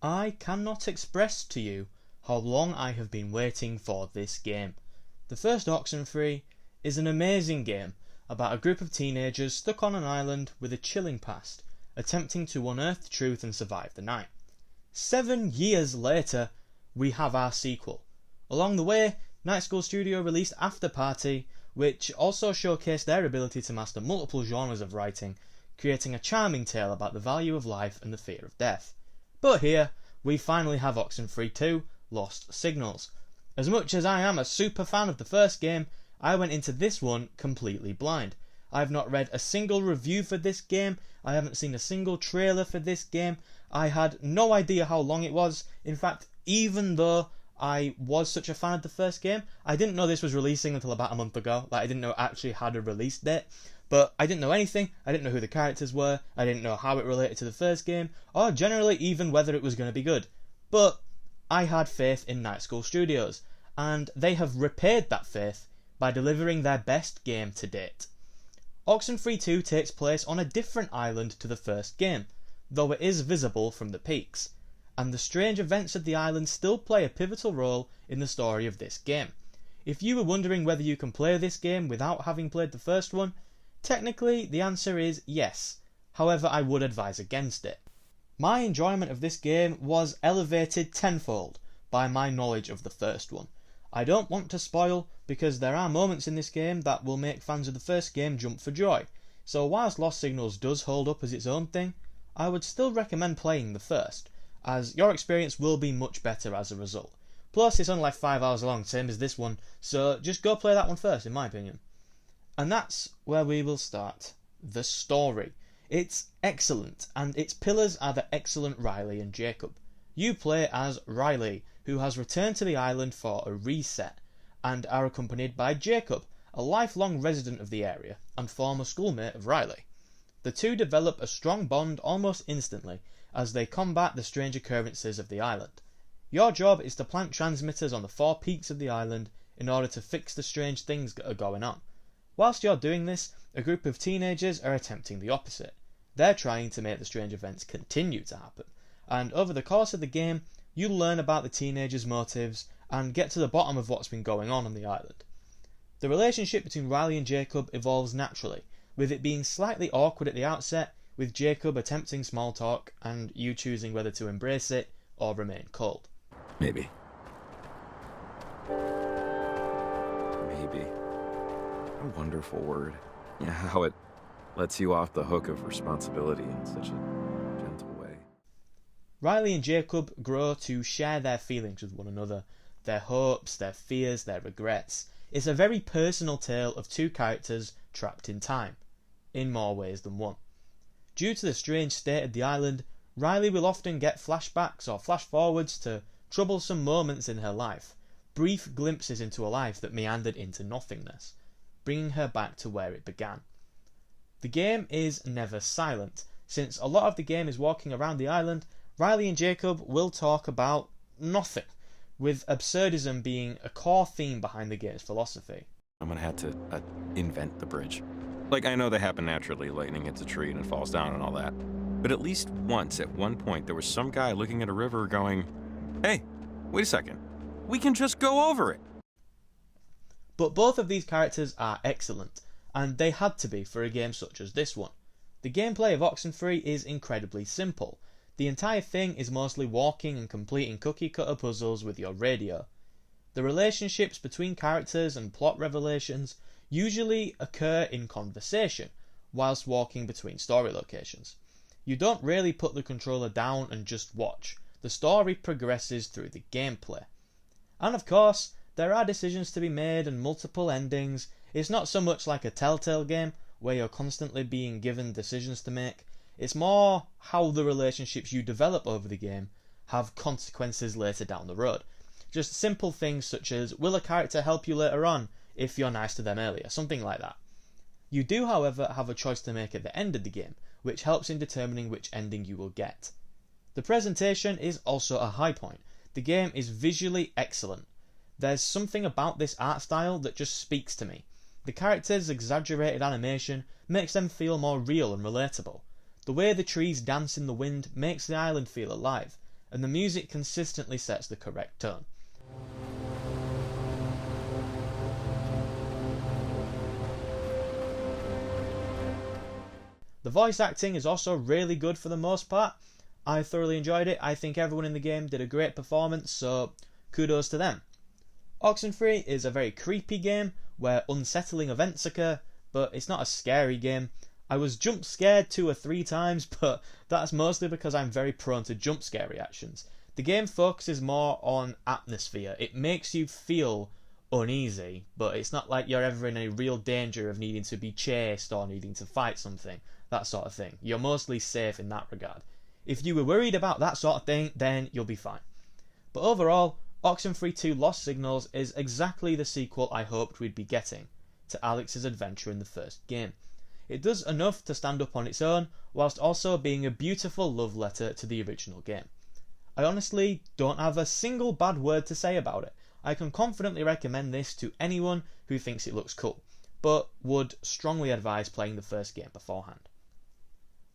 I cannot express to you how long I have been waiting for this game. The first Oxenfree is an amazing game about a group of teenagers stuck on an island with a chilling past, attempting to unearth the truth and survive the night. 7 years later, we have our sequel. Along the way, Night School Studio released After Party, which also showcased their ability to master multiple genres of writing, creating a charming tale about the value of life and the fear of death. But here, we finally have Oxenfree 2, Lost Signals. As much as I am a super fan of the first game, I went into this one completely blind. I have not read a single review for this game, I haven't seen a single trailer for this game, I had no idea how long it was. In fact, even though I was such a fan of the first game, I didn't know this was releasing until about a month ago. I didn't know it actually had a release date. But I didn't know anything, I didn't know who the characters were, I didn't know how it related to the first game, or generally even whether it was going to be good. But I had faith in Night School Studios, and they have repaid that faith by delivering their best game to date. Oxenfree 2 takes place on a different island to the first game, though it is visible from the peaks, and the strange events of the island still play a pivotal role in the story of this game. If you were wondering whether you can play this game without having played the first one, technically, the answer is yes, however I would advise against it. My enjoyment of this game was elevated tenfold by my knowledge of the first one. I don't want to spoil, because there are moments in this game that will make fans of the first game jump for joy, so whilst Lost Signals does hold up as its own thing, I would still recommend playing the first, as your experience will be much better as a result. Plus, it's only like 5 hours long, same as this one, so just go play that one first, in my opinion. And that's where we will start. The story. It's excellent, and its pillars are the excellent Riley and Jacob. You play as Riley, who has returned to the island for a reset, and are accompanied by Jacob, a lifelong resident of the area and former schoolmate of Riley. The two develop a strong bond almost instantly as they combat the strange occurrences of the island. Your job is to plant transmitters on the 4 peaks of the island in order to fix the strange things that are going on. Whilst you're doing this, a group of teenagers are attempting the opposite. They're trying to make the strange events continue to happen, and over the course of the game, you'll learn about the teenagers' motives and get to the bottom of what's been going on the island. The relationship between Riley and Jacob evolves naturally, with it being slightly awkward at the outset, with Jacob attempting small talk and you choosing whether to embrace it or remain cold. Maybe. A wonderful word. Yeah, how it lets you off the hook of responsibility in such a gentle way. Riley and Jacob grow to share their feelings with one another, their hopes, their fears, their regrets. It's a very personal tale of 2 characters trapped in time, in more ways than one. Due to the strange state of the island, Riley will often get flashbacks or flash forwards to troublesome moments in her life, brief glimpses into a life that meandered into nothingness, bringing her back to where it began. The game is never silent. Since a lot of the game is walking around the island, Riley and Jacob will talk about nothing, with absurdism being a core theme behind the game's philosophy. I'm gonna have to invent the bridge. Like, I know they happen naturally, lightning hits a tree and it falls down and all that. But at least once, at one point, there was some guy looking at a river going, "Hey, wait a second, we can just go over it." But both of these characters are excellent, and they had to be for a game such as this one. The gameplay of Oxenfree is incredibly simple. The entire thing is mostly walking and completing cookie-cutter puzzles with your radio. The relationships between characters and plot revelations usually occur in conversation, whilst walking between story locations. You don't really put the controller down and just watch. The story progresses through the gameplay. And of course, there are decisions to be made and multiple endings. It's not so much like a Telltale game, where you're constantly being given decisions to make. It's more how the relationships you develop over the game have consequences later down the road. Just simple things such as, will a character help you later on if you're nice to them earlier, something like that. You do, however, have a choice to make at the end of the game, which helps in determining which ending you will get. The presentation is also a high point. The game is visually excellent. There's something about this art style that just speaks to me. The characters' exaggerated animation makes them feel more real and relatable. The way the trees dance in the wind makes the island feel alive, and the music consistently sets the correct tone. The voice acting is also really good for the most part. I thoroughly enjoyed it. I think everyone in the game did a great performance, so kudos to them. Oxenfree is a very creepy game where unsettling events occur, but it's not a scary game. I was jump scared 2 or 3 times, but that's mostly because I'm very prone to jump scare reactions. The game focuses more on atmosphere. It makes you feel uneasy, but it's not like you're ever in any real danger of needing to be chased or needing to fight something, that sort of thing. You're mostly safe in that regard. If you were worried about that sort of thing, then you'll be fine. But overall, Oxenfree 2 Lost Signals is exactly the sequel I hoped we'd be getting to Alex's adventure in the first game. It does enough to stand up on its own, whilst also being a beautiful love letter to the original game. I honestly don't have a single bad word to say about it. I can confidently recommend this to anyone who thinks it looks cool, but would strongly advise playing the first game beforehand.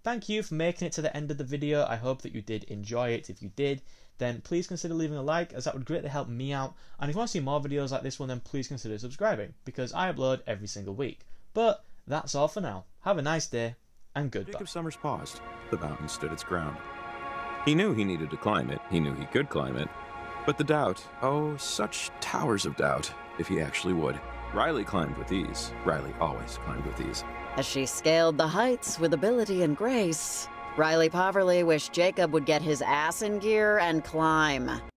Thank you for making it to the end of the video. I hope that you did enjoy it. If you did, then please consider leaving a like, as that would greatly help me out. And if you want to see more videos like this one, then please consider subscribing, because I upload every single week. But that's all for now. Have a nice day, and goodbye. Jacob Summers paused. The mountain stood its ground. He knew he needed to climb it. He knew he could climb it. But the doubt, oh, such towers of doubt, if he actually would. Riley climbed with ease. Riley always climbed with ease. As she scaled the heights with ability and grace, Riley Poverly wished Jacob would get his ass in gear and climb.